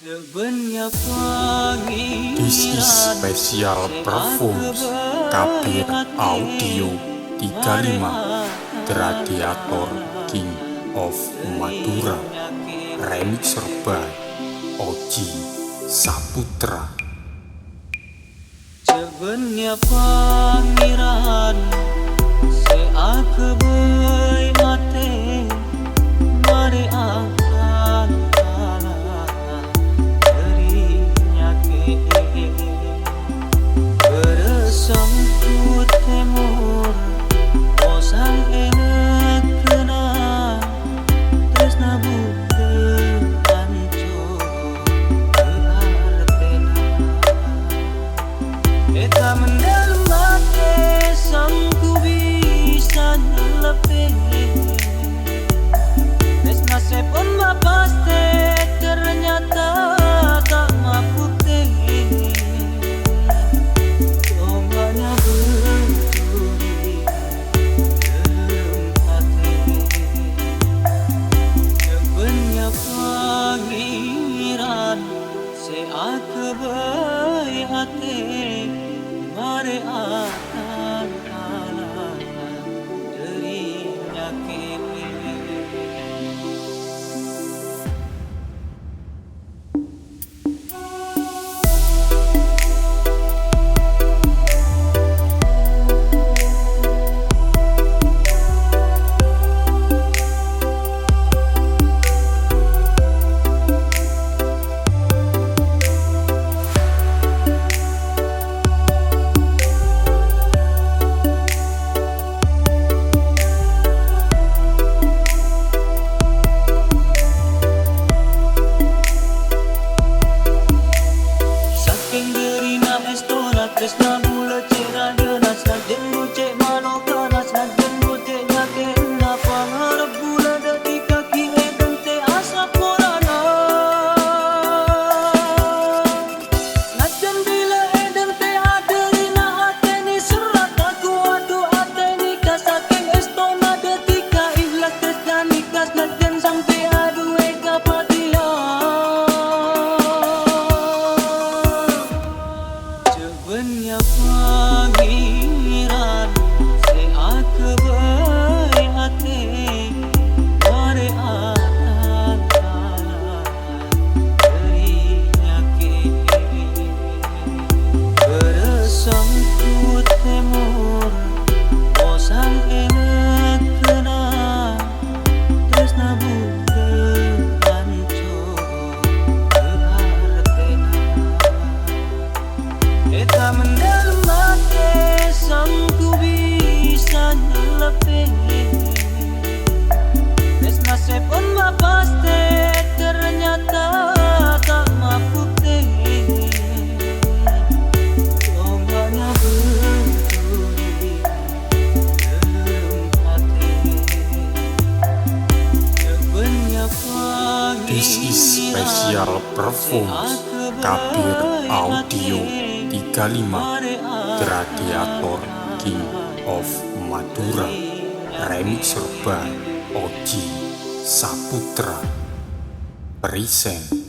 This is special performs Kabir Audio 35 The Radiator King of Madura, remixer by Oji Saputra. Sebenarnya pangeran seakebai hati mari akan kalah dirinya ke bersangkut temur osang enek kena tresna bute hancur keartena eta mendalam hati sangku bisa nyelepe tresna sepon mapaste ternyata tak mampu teh combanya bercuri dalam hati sebenarnya pangeran seakebai hati mari akan kalah dirinya kini. Tresna mula cera denas naden bucek manoka nas naden bucek nyake na pangarap gula dari kaki eden te asa korana naden bila eden te haderi na ateni serat aku adu ateni kasaking estona detika ikhlas tresna nikas naden sampai adu eka patia sebenarnya pangeran seakebai hati mari akan kalah dirinya kini bersangkut temur osang enek kena tresna bute hancur keartena eta mendalam hati sangku bisa nyelepe tresna sepon mapaste ternyata tak mampu teh combanya bercuri dalam hati sebenarnya This is special performs Kabir Audio 35 The Radiator King of Madura, remixer by Oji Saputra, present